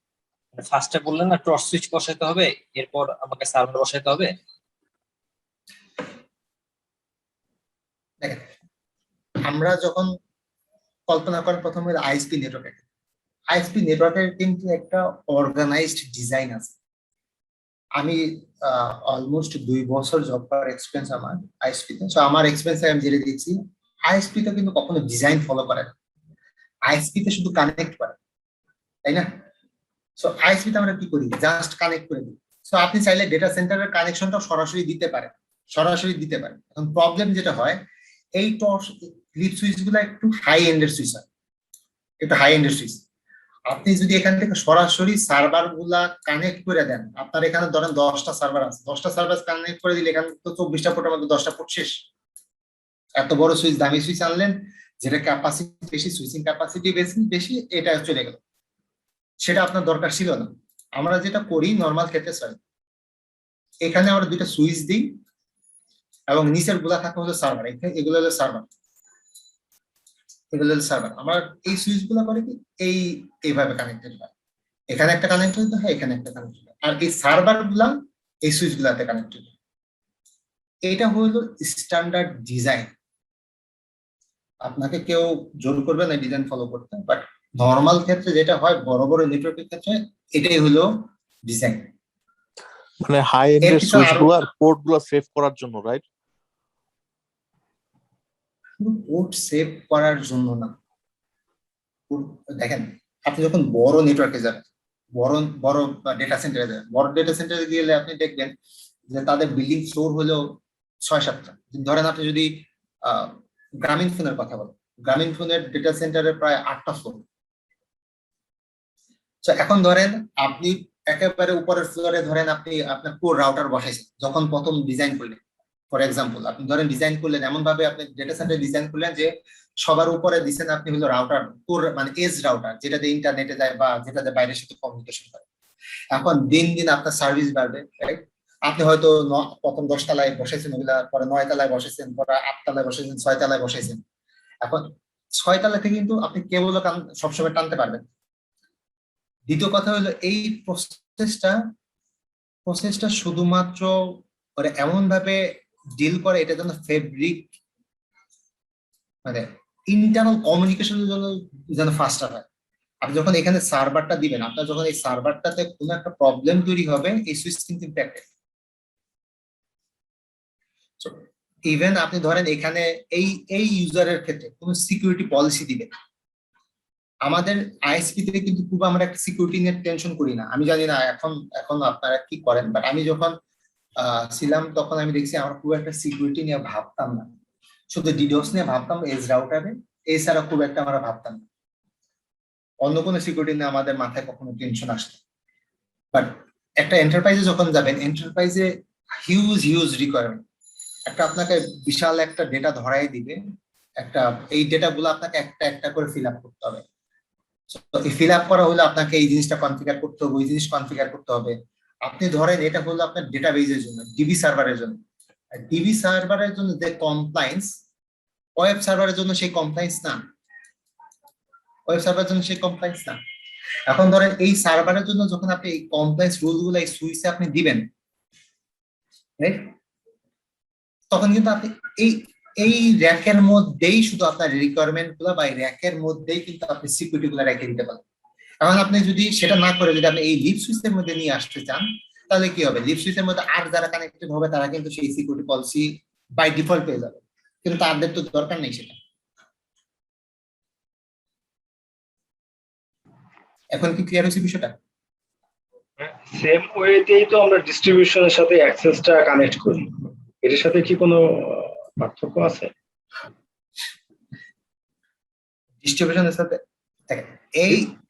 ফার্স্টে বললেন না টর্চ সুইচ বসাইতে হবে, এরপর আমাকে সার্ভার বসাইতে হবে। দেখেন, আমরা যখন কল্পনা করেন প্রথমে আইএসপি নেটওয়ার্কের, আইএসপি নেটওয়ার্কের কিন্তু একটা অর্গানাইজড ডিজাইন আছে। আমি অলমোস্ট 2 বছর জব করার এক্সপিরিয়েন্স আমার আইএসপি তে। সো আমার এক্সপিরিয়েন্স আমি যেটা দেখছি, আইএসপি তে কিন্তু কখনো ডিজাইন ফলো করে না, আইএসপি তে শুধু কানেক্ট করে, তাই না? সো আইএসপি তে আমরা কি করি, জাস্ট কানেক্ট করে দিই। সো আপনি চাইলে ডেটা সেন্টারের কানেকশনটা সরাসরি দিতে পারেন, সরাসরি দিতে পারেন। এখন প্রবলেম যেটা হয়, এই টর্চ লিপ সুইচ গুলো একটু হাই এন্ডের সুইচ হয়, একটু হাই এন্ডের সুইচ। আপনি যদি এখান থেকে সরাসরি সার্ভার গুলা কানেক্ট করে দেন, আপনার এখানে ধরেন 10টা সার্ভার আছে, 10টা সার্ভার কানেক্ট করে দিলে এখানে তো 24টা পোর্টের মধ্যে 10টা পোর্ট শেষ। এত বড় সুইচ, দামি সুইচ আনলেন যেটা ক্যাপাসিটি বেশি, সুইচিং ক্যাপাসিটি বেশি, এটা চলে গেল। সেটা আপনার দরকার ছিল না। আমরা যেটা করি নর্মাল ক্ষেত্রে, সরি, এখানে আমরা 2টা সুইচ দিই এবং নিচের গুলা থাকে হলো সার্ভার, এগুলো হলো সার্ভার, এগুলো হলো সার্ভার। আমরা এই সুইচ গুলা করে কি এইভাবে কানেক্টেড হয়, এখানে একটা কানেক্টেড হয়, এখানে একটা কানেক্টেড হয়, আর এই সার্ভার গুলা এই সুইচ গুলাতে কানেক্টেড হয়। এটা হলো স্ট্যান্ডার্ড ডিজাইন। আপনাকে কেউ জোর করবে না ডিজাইন ফলো করতে, বাট নর্মাল ক্ষেত্রে যেটা হয় বড় বড় নেটওয়ার্কের ক্ষেত্রে, এটাই হলো ডিজাইন। মানে হাই এন্ডের সুইচ গুলো আর পোর্ট গুলো সেভ করার জন্য, রাইট? পোর্ট সেভ করার জন্য না। দেখেন, আপনি যখন বড় নেটওয়ার্কে যাবেন, বড় বড় ডেটা সেন্টারে যাবেন, বড় ডেটা সেন্টারে গেলে আপনি দেখবেন যে তাদের বিল্ডিং ফ্লোর হলো 6-7টা। ধরেন আপনি যদি গ্রামীণ ফোনের কথা বলেন, গ্রামীণ ফোনের ডেটা সেন্টারে প্রায় 8টা ফ্লোর। এখন ধরেন আপনি একেবারে উপরের ফ্লোরে ধরেন আপনি আপনার কোর রাউটার বসাইছেন যখন প্রথম ডিজাইন করলেন। ফর এক্সাম্পল, আপনি ধরেন ডিজাইন করলেন এমন ভাবে, আপনি ডেটা সেন্টার ডিজাইন করলেন যে সবার উপরে দিচ্ছেন আপনি হলো রাউটার, কোর মানে এজ রাউটার, যেটাতে ইন্টারনেটে যায় বা যেটাতে বাইরের সাথে কমিউনিকেশন করে। এখন দিন দিন আপনার সার্ভিস বাড়বে, রাইট? আপনি হয়তো প্রথম 10 তলায় বসাইছেন, ওগুলা পরে 9 তলায় বসাইছেন, পরে 8 তলায় বসাইছেন, 6 তলায় বসাইছেন। এখন 6 তলা থেকে কিন্তু আপনি কেবল সবসময় টানতে পারবেন। দ্বিতীয় কথা হলো এই প্রসেসটা শুধুমাত্র এমন ভাবে ডিল করে, এটা যেন ফেব্রিক মানে ইন্টারনাল কমিউনিকেশনের জন্য যেন ফাস্টার হয়। আপনি যখন এখানে সার্ভারটা দিবেন, আপনার যখন এই সার্ভারটাতে কোনো একটা প্রবলেম তৈরি হবে, এই সুইচ কিন্তু ইম্প্যাক্টেড। ইভেন আপনি ধরেন এখানে এই ইউজারের ক্ষেত্রে কোনো সিকিউরিটি পলিসি দিবেন, আমাদের আইএসপি তে কিন্তু খুব আমরা একটা সিকিউরিটি নিয়ে টেনশন করি না। আমি জানি না এখন আপনারা কি করেন, বাট আমি যখন ছিলাম তখন আমি দেখছি আমরা খুব একটা সিকিউরিটি নিয়ে ভাবতাম না, শুধু ডিডোস নিয়ে ভাবতাম, এজ রাউটারে, এছাড়া খুব একটা আমরা ভাবতাম না। অন্য কোনো সিকিউরিটি নিয়ে আমাদের মাথায় কখনো টেনশন আসতো। বাট একটা এন্টারপ্রাইজে যখন যাবেন, এন্টারপ্রাইজে হিউজ রিকোয়ারমেন্ট, একটা আপনাকে বিশাল একটা ডেটা ধরাই দিবে, এই ডেটা গুলো আপনাকে একটা একটা করে ফিল আপ করতে হবে। ফিল আপ করা হলে আপনাকে এই জিনিসটা কনফিগার করতে হবে, ওই জিনিস কনফিগার করতে হবে। আপনি ধরেন এটা হলো আপনার ডেটাবেজের জন্য, ডিবি সার্ভারের জন্য। ডিবি সার্ভারের জন্য যে কমপ্লায়েন্স, ওয়েব সার্ভারের জন্য সেই কমপ্লায়েন্স না, ওয়েব সার্ভারের জন্য সেই কমপ্লায়েন্স না। এখন ধরেন এই সার্ভারের জন্য যখন আপনি এই কমপ্লায়েন্স রুল গুলো এই সুইচে আপনি দিবেন, তখন কিন্তু আপনি এই র্যাকের মধ্যেই শুধু আপনার রিকোয়ারমেন্ট গুলো বা এই র্যাকের মধ্যেই কিন্তু আপনি সিকিউরিটি গুলো রেখে দিতে পারেন। এখন আপনি যদি সেটা না করে যদি আপনি এই লিপ সুইচের মধ্যে নিয়ে আসতে চান, তাহলে কি হবে, লিপ সুইচের মধ্যে আর যারা কানেক্টেড হবে তারা কিন্তু সেই সিকিউরিটি পলিসি বাই ডিফল্ট পেয়ে যাবে, কিন্তু তাদের তো দরকার নেই সেটা। এখন কি ক্লিয়ার হয়েছে বিষয়টা? সেম ওয়েতেই তো আমরা ডিস্ট্রিবিউশনের সাথে অ্যাক্সেসটা কানেক্ট করি, এর সাথে কি কোনো পার্থক্য আছে? ডিস্ট্রিবিউশনের সাথে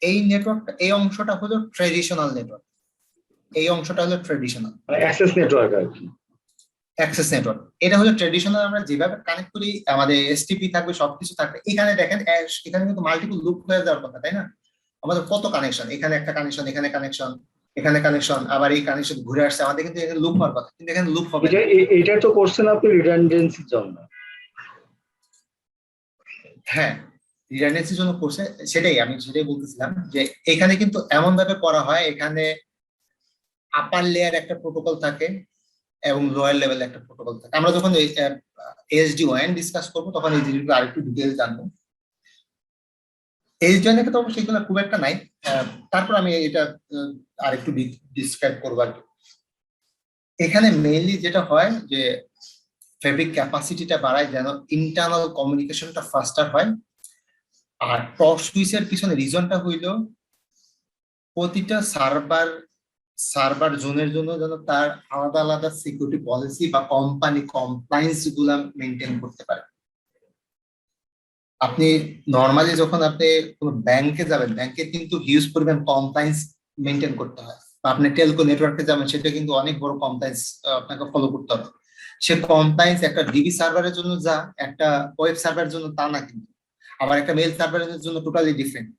এই নেটওয়ার্কটা, এই অংশটা হলো ট্র্যাডিশনাল নেটওয়ার্ক, এই অংশটা হলো ট্র্যাডিশনাল অ্যাক্সেস নেটওয়ার্ক আর কি, অ্যাক্সেস নেটওয়ার্ক। এটা হলো ট্র্যাডিশনাল, আমরা যেভাবে কানেক্ট করি আমাদের এসটিপি থাকবে, সবকিছু থাকবে। এখানে দেখেন এখানে কিন্তু মাল্টিপল লুপ হয়ে যাওয়ার কথা, তাই না? আমাদের কত কানেকশন, এখানে একটা কানেকশন, এখানে কানেকশন, এখানে কানেকশন, আবার এই কানেকশন ঘুরে আসছে, আমাদের কিন্তু এখানে লুপ হওয়ার কথা, কিন্তু এখানে লুপ হবে না। এটা তো করছেন আপনি রিডান্ডেন্সির জন্য। হ্যাঁ, রিডান্ডেন্সির জন্য করছে, সেটাই বলতেছিলাম যে এখানে কিন্তু এমন ভাবে করা হয়, এখানে আপার লেয়ার একটা প্রোটোকল থাকে এবং লোয়ার লেভেল একটা প্রোটোকল থাকে। আমরা যখন এসডি-ওয়ান ডিসকাস করবো তখন এই জিনিসগুলো আরেকটু ডিটেইলস জানবো। এইচডিএন এ তো অবশ্যই এগুলো খুব একটা নাই, তারপর আমি এটা আরেকটু ডিসক্রাইব করবো আর কি। এখানে মেইনলি যেটা হয় যে ফেব্রিক ক্যাপাসিটিটা বাড়ায় যেন ইন্টারনাল কমিউনিকেশনটা ফাস্টার হয়। আর টর্চ সুইচের পিছনে রিজনটা হইল প্রতিটা সার্ভার জোনের জন্য যেন তার আলাদা আলাদা সিকিউরিটি পলিসি বা কোম্পানি কমপ্লায়েন্স গুলা মেনটেন করতে পারে। আপনি নর্মালি যখন আপনি কোনো ব্যাংকে যাবেন, ব্যাংকে কিন্তু হিউজ পরিমাণ কমপ্লায়েন্স মেনটেন করতে হয়, বা আপনি টেলকো নেটওয়ার্কে যাবেন, সেটা কিন্তু অনেক বড় কমপ্লায়েন্স আপনাকে ফলো করতে হবে। সে কমপ্লায়েন্স একটা ডিবি সার্ভারের জন্য যা, একটা ওয়েব সার্ভারের জন্য তা না, কিন্তু আবার একটা মেল সার্ভারের জন্য টোটালি ডিফারেন্ট।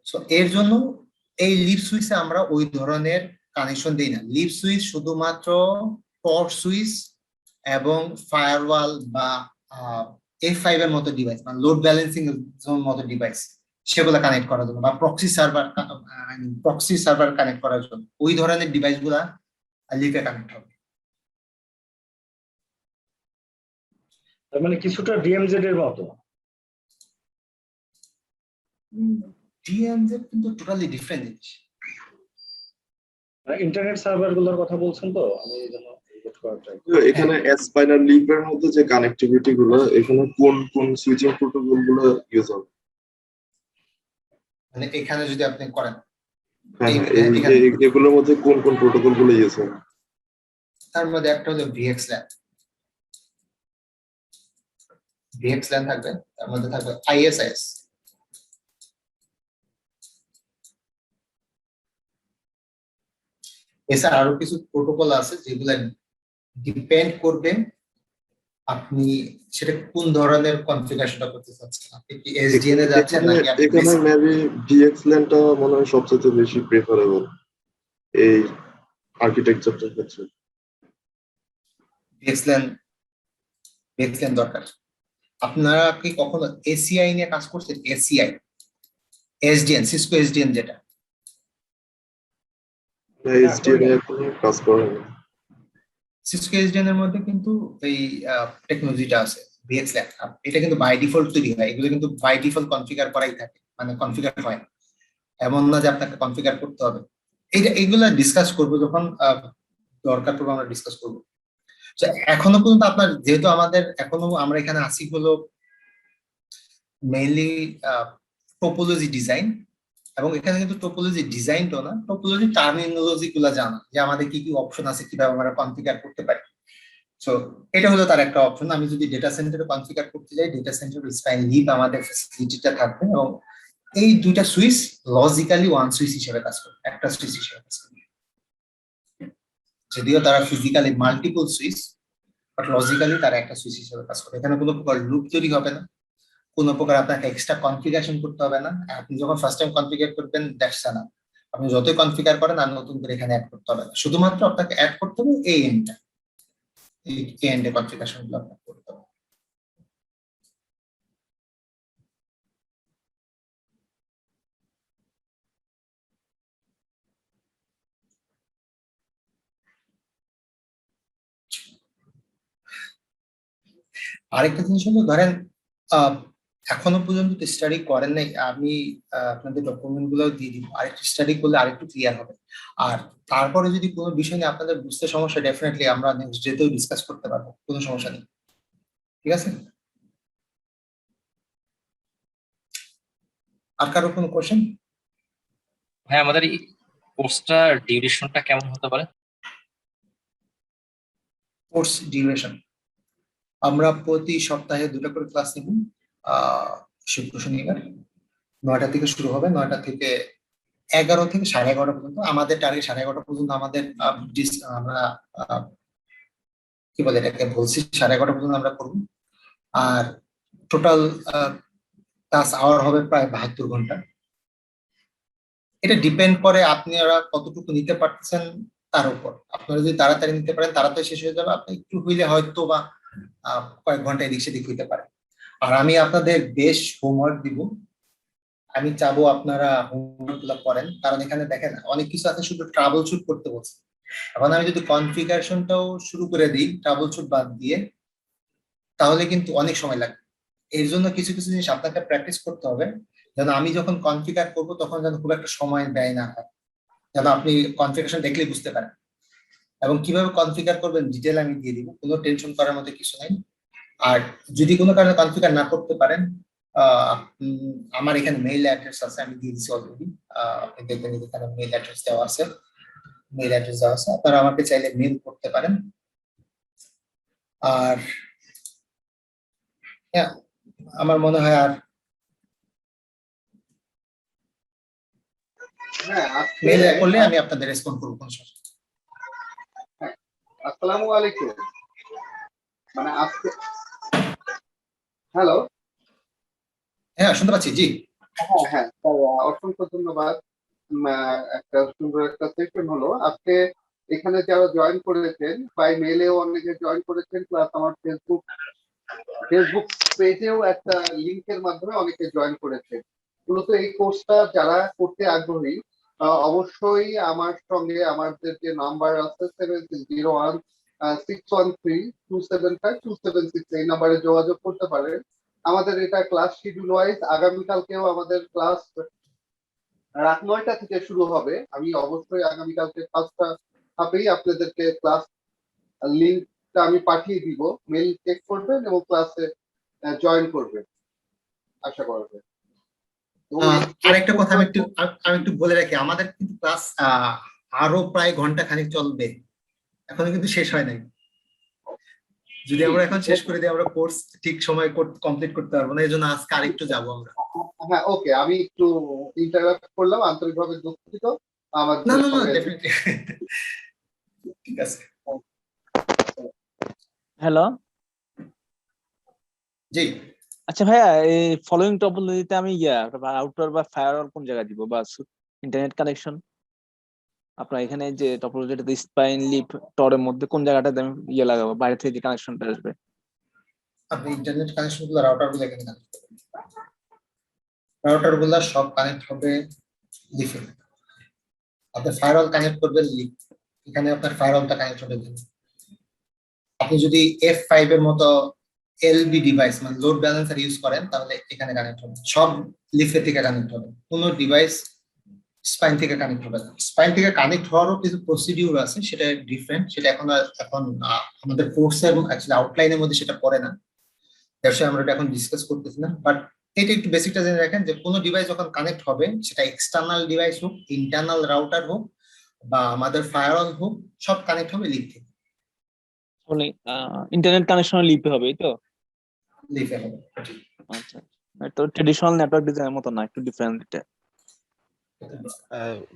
সো এর জন্য এই লিভ সুইচে আমরা ওই ধরনের কানেকশন দিই না। লিভ সুইচ শুধুমাত্র টর্চ সুইচ এবং ফায়ারওয়াল বা F5 এর মতো ডিভাইস, মানে লোড ব্যালেন্সিং এর মতো ডিভাইস, সেগুলো কানেক্ট করার জন্য, বা প্রক্সি সার্ভার কানেক্ট করার জন্য ওই ধরনের ডিভাইস গুলা লিভে কানেক্ট হবে। তার মানে কিছুটা ডিএমজেড এর মতো। ডিএমজেড কিন্তু টোটালি ডিফারেন্ট জিনিস। ইন্টারনেট সার্ভার গুলোর কথা বলছেন তো, আমি যেন get করার try করি। এখানে স্পাইনার লিপের মধ্যে যে কানেক্টিভিটি গুলো, এখানে কোন কোন সুইচিং প্রোটোকল গুলো ইউজ হবে? মানে এখানে যদি আপনি করেন, হ্যাঁ, এখানে এগুলোর মধ্যে কোন কোন প্রোটোকল গুলো ইউজ হবে? তার মধ্যে একটা হলো ভিএক্সল্যান থাকবে, তার মধ্যে থাকবে আইএসআইএস, এছাড়া আরো কিছু প্রোটোকল আছে যেগুলা ডিপেন্ড করবে আপনি সেটা কোন ধরনের কনফিগারেশনটা করতে চাচ্ছেন। আপনি কি এসডিএন এ যাচ্ছেন নাকি আপনি এখানে মেবি ডিএক্সল্যানটা মনে হয় সবচেয়ে বেশি প্রেফারেবল এই আর্কিটেকচারটার ক্ষেত্রে। ভিএক্সল্যান দরকার। আপনারা কি কখনো এসিআই নিয়ে কাজ করছেন? এসিআই, এসডিএন, সিসকো এসডিএন যেটা, এইচডিএম এ কোনো কাজ করে না। সিসকো এসডিএন এর মধ্যে কিন্তু এই টেকনোলজিটা আছে ভিএক্সল্যান। এটা কিন্তু বাই ডিফল্ট তৈরি হয়, এগুলো কিন্তু বাই ডিফল্ট কনফিগার করাই থাকে, মানে কনফিগার হয় না, এমন না যে আপনাকে কনফিগার করতে হবে। এইগুলা ডিসকাস করবো যখন দরকার পড়বে, আমরা ডিসকাস করবো। এখনো পর্যন্ত আপনার যেহেতু আমরা এখানে আসি হলো মেইনলি টোপোলজি ডিজাইন, এবং এখানে কিন্তু টোপোলজি ডিজাইনটা না, টোপোলজি টার্মিনোলজি গুলা জানা, যে আমাদের কি কি অপশন আছে, কিভাবে আমরা কনফিগার করতে পারি। সো এটা হলো তার একটা অপশন। আমি যদি ডেটা সেন্টারে কনফিগার করতে যাই, ডেটা সেন্টার স্পাইন লিভ আমাদের ফ্যাসিলিটিটা থাকবে, এবং এই দুইটা সুইচ লজিক্যালি ওয়ান সুইচ হিসেবে কাজ করবে, একটা সুইচ হিসেবে কাজ করবে। যদিও তারা physically multiple switch, but logically তারা একটা সুইচ হিসেবে কাজ করবে। এখানে কোনো প্রকার লুপ তৈরি হবে না, কোনো প্রকার আপনাকে এক্সট্রা কনফিগারেশন করতে হবে না। আপনি যখন ফার্স্ট টাইম কনফিগার করবেন, দ্যাটস না, আপনি যতই কনফিগার করেন আর নতুন করে এখানে অ্যাড করতে হবে না, শুধুমাত্র আপনাকে অ্যাড করতে হবে এই এন্ডটা, এই এন্ডে কনফিগারেশন গুলো আপনাকে করতে হবে। আরেকটা জিনিস হলো, ধরেন এখনো পর্যন্ত স্টাডি করেন নাই, আমি আপনাদের ডকুমেন্ট গুলো দিয়ে দিব, আরেকটু স্টাডি করলে আরেকটু ক্লিয়ার হবে। আর তারপরে যদি কোনো বিষয় নিয়ে আপনাদের বুঝতে সমস্যা, ডেফিনেটলি আমরা নেক্সট ডেতেও ডিসকাস করতে পারবো, কোনো সমস্যা নেই। ঠিক আছে, আর কারো কোনো কোশ্চেন? ভাই আমাদের এই কোর্সটার ডিউরেশনটা কেমন হতে পারে? কোর্স ডিউরেশন আমরা প্রতি সপ্তাহে 2টা করে ক্লাস নিব, শুক্র শনিবার 9টা থেকে শুরু হবে, 9টা থেকে 11 থেকে 11:30 পর্যন্ত। আমাদের টার্গেট 11:30 পর্যন্ত আমাদের আমরা কি বলে এটাকে বলছি, 11:30 পর্যন্ত আমরা করবো। আর টোটাল ক্লাস আওয়ার হবে প্রায় 72 ঘন্টা। এটা ডিপেন্ড করে আপনারা কতটুকু নিতে পারতেছেন তার উপর। আপনারা যদি তাড়াতাড়ি নিতে পারেন, তাড়াতাড়ি শেষ হয়ে যাবে, আপনি একটু হইলে হয়তো বা কয়েক ঘন্টা এদিক সেদিক হইতে পারে। আর আমি আপনাদের বেশ হোমওয়ার্ক দিব। আমি চাবো আপনারা হোমওয়ার্ক গুলো করেন, কারণ এখানে দেখেন অনেক কিছু আছে, শুধু ট্রাবল শুট করতে বলছে। এখন আমি যদি কনফিগারেশনটাও শুরু করে দিই ট্রাবল শুট বাদ দিয়ে, তাহলে কিন্তু অনেক সময় লাগবে। এর জন্য কিছু কিছু জিনিস আপনাকে প্র্যাকটিস করতে হবে, যেন আমি যখন কনফিগার করব তখন যেন খুব একটা সময় ব্যয় না হয়, যেন আপনি কনফিগারেশন দেখলেই বুঝতে পারেন। এবং কিভাবে কনফিগার করবেন ডিটেল আমি দিয়ে দিব, কোনো টেনশন করার মতো কিছু নাই। আর যদি কোনো কারণে কনফিগার না করতে পারেন, আমার এখানে মেইল অ্যাড্রেস আছে, আমি দিয়ে দিচ্ছি অলরেডি। আপনি দেখবেন এখানে মেইল অ্যাড্রেস দেওয়া আছে, আপনারা আমাকে চাইলে মেইল করতে পারেন। আর হ্যাঁ, আমার মনে হয় আর হ্যাঁ, মেইল করলে আমি আপনাদের রেসপন্ড করবো কোনো সমস্যা নেই। আসসালামু আলাইকুম। মানে আজকে, হ্যালো। হ্যাঁ, শুনতে পাচ্ছি, জি। হ্যাঁ হ্যাঁ স্যার, অসংখ্য ধন্যবাদ। একটা সুন্দর একটা সেশন হলো আজকে। এখানে যারা জয়েন করেছেন, বাই মেলেও অনেকে জয়েন করেছেন, প্লাস আমার ফেসবুক পেজেও একটা লিংকের মাধ্যমে অনেকে জয়েন করেছেন। মূলত এই কোর্সটা যারা করতে আগ্রহী, অবশ্যই আমার সঙ্গে আমাদের যে নাম্বার আছে 7601-613-275-276, এই নাম্বারে যোগাযোগ করতে পারেন। আমাদের এটা ক্লাস শিডিউল ওয়াইজ আগামীকালকেও আমাদের ক্লাস রাত 9টা থেকে শুরু হবে। আমি অবশ্যই আগামীকালকে 5টা হাতেই আপনাদেরকে ক্লাস লিঙ্কটা আমি পাঠিয়ে দিব, মেল চেক করবেন এবং ক্লাসে জয়েন করবেন, আশা করা যায়। আরেকটা কথা আমি একটু বলে রাখি, আমাদের কিন্তু ক্লাস আরো প্রায় ঘন্টা খানিক চলবে, এখনো কিন্তু শেষ হয় নাই। যদি আমরা এখন শেষ করে দিই, আমরা কোর্স ঠিক সময় কমপ্লিট করতে পারবো না, এই জন্য আজকে আরেকটু যাবো আমরা। হ্যাঁ, ওকে, আমি একটু ইন্টারাপ্ট করলাম, আন্তরিকভাবে দুঃখিত। আমাদের না, সঙ্গে ডেফিনেটলি ঠিক আছে। হ্যালো। জি, আচ্ছা ভাইয়া, এই ফলোইং টপোলজিতে আমি রাউটার বা ফায়ারওয়াল কোন জায়গায় দিব, বা ইন্টারনেট কানেকশন আপনার এখানে যে টপোলজিটা স্পাইন লিপ টরের মধ্যে কোন জায়গাটাতে আমি লাগাবো, বাইরে থেকে যে কানেকশনটা আসবে? আপনি ইন্টারনেট কানেকশন গুলো, রাউটার গুলো এখানে কানেক্ট করবেন। রাউটার গুলো সব কানেক্ট হবে লিফে। আপনি ফায়ারওয়াল কানেক্ট করবেন লিফ, এখানে আপনার ফায়ারওয়ালটা কানেক্ট হবে লিফ। আপনি যদি F5 এর মতো এলবি ডিভাইস মানে লোড ব্যালেন্সার ইউজ করেন, তাহলে এখানে কানেক্ট হবে, সব লিফে থেকে কানেক্ট হবে। কোনো ডিভাইস স্পাইন থেকে কানেক্ট হবে না। স্পাইন থেকে কানেক্ট হওয়ারও কিছু প্রসিডিউর আছে, সেটা ডিফারেন্ট, সেটা এখন আমাদের কোর্সের অ্যাকচুয়ালি আউটলাইনের মধ্যে সেটা পড়ে না, ব্যবসায় আমরা এটা এখন ডিসকাস করতেছি না। বাট এটা একটু বেসিকটা জেনে রাখেন যে কোনো ডিভাইস যখন কানেক্ট হবে, সেটা এক্সটার্নাল ডিভাইস হোক, ইন্টারনাল রাউটার হোক, বা আমাদের ফায়ারওয়াল হোক, সব কানেক্ট হবে লিফ থেকে। ইন্টারনেট কানেকশন লিপে হবে, এই তো? লিফে হবে। আচ্ছা, তো ট্রেডিশনাল নেটওয়ার্ক ডিজাইনের মতো না, একটু ডিফারেন্ট এটা।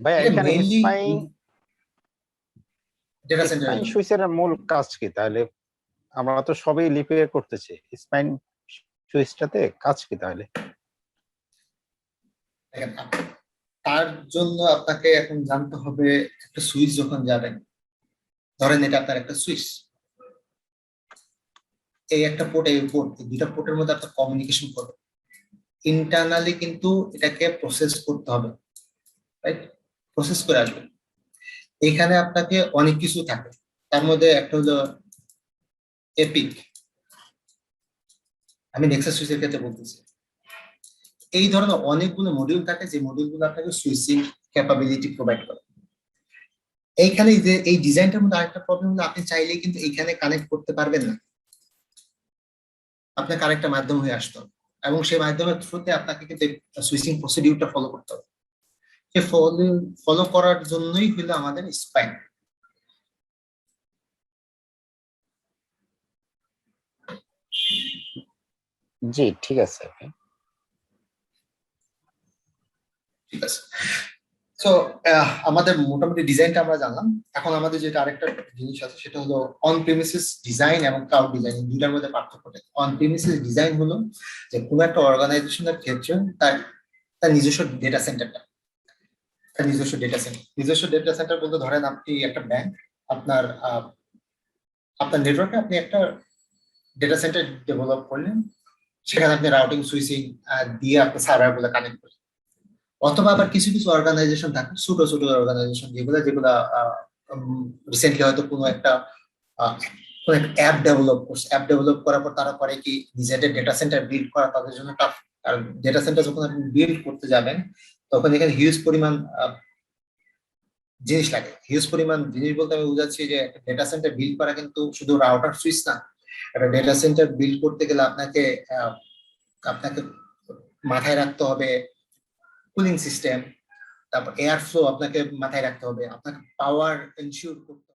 ভাইয়া এটা এখানে মেইনলি ডেটা সেন্টার। স্পাইন সুইচের মূল কাজ কি তাহলে? আমরা তো সবই লিপে করতেছি, স্পাইন সুইচটাতে কাজ কি তাহলে? তার জন্য আপনাকে এখন জানতে হবে, একটা সুইচ যখন যাবেন, ধরেন এটা আপনার একটা সুইচ, এই একটা পোর্ট, এই পোর্ট, দুইটা পোর্টের মধ্যে আপনার কমিউনিকেশন করবে। ইন্টারনালি কিন্তু এটাকে প্রসেস করতে হবে, রাইট? প্রসেস করে আসবে। এখানে আপনাকে অনেক কিছু থাকে, তার মধ্যে একটা হলো এপিক, আমি নেক্সাস সুইচের ক্ষেত্রে বলতেছি। এই ধরনের অনেকগুলো মডিউল থাকে, যে মডিউলগুলো আপনাকে সুইচিং ক্যাপাবিলিটি প্রোভাইড করে। এইখানে যে এই ডিজাইনটার মধ্যে আরেকটা প্রবলেম হলো, আপনি চাইলেই কিন্তু এখানে কানেক্ট করতে পারবেন না, আপনাকে আরেকটা মাধ্যম হয়ে আসতে হবে, এবং সেই মাধ্যমের থ্রুতে আপনাকে কিন্তু সুইচিং প্রসিডিউরটা ফলো করতে হবে। সে ফলো করার জন্যই হলো আমাদের স্পাইন। জি ঠিক আছে। ঠিক আছে, তো আমাদের মোটামুটি ডিজাইনটা আমরা জানলাম। এখন আমাদের যেটা আরেকটা জিনিস আছে, সেটা হলো অন প্রিমিসিস ডিজাইন এবং ক্লাউড ডিজাইন, দুটার মধ্যে পার্থক্যটা। অন প্রিমিসিস ডিজাইন হলো যে কোনো একটা অর্গানাইজেশনের ক্ষেত্রে তার তার নিজস্ব ডেটা সেন্টারটা, তার নিজস্ব ডেটা সেন্টার বলতে ধরেন আপনি একটা ব্যাংক, আপনার আপনার নেটওয়ার্কে আপনি একটা ডেটা সেন্টার ডেভেলপ করলেন, সেখানে আপনি রাউটিং সুইচিং দিয়ে আপনার সার্ভার গুলো কানেক্ট করেন। অথবা আবার কিছু কিছু অর্গানাইজেশন থাকে, ছোট ছোট অর্গানাইজেশন যেগুলো রিসেন্টলি হয়তো কোনো একটা অ্যাপ ডেভেলপ করছে, অ্যাপ ডেভেলপ করার পর তারা করে কি নিজেদের ডেটা সেন্টার বিল্ড করা তাদের জন্য টাফ। কারণ ডেটা সেন্টার যখন আপনি বিল্ড করতে যাবেন তখন এখানে হিউজ পরিমাণ জিনিস লাগে। হিউজ পরিমাণ জিনিস বলতে আমি বুঝাচ্ছি যে ডেটা সেন্টার বিল্ড করা কিন্তু শুধু রাউটার সুইচ না। একটা ডেটা সেন্টার বিল্ড করতে গেলে আপনাকে আপনাকে মাথায় রাখতে হবে কুলিং সিস্টেম, তারপর এয়ার ফ্লো আপনাকে মাথায় রাখতে হবে, আপনাকে পাওয়ার এনশিওর করতে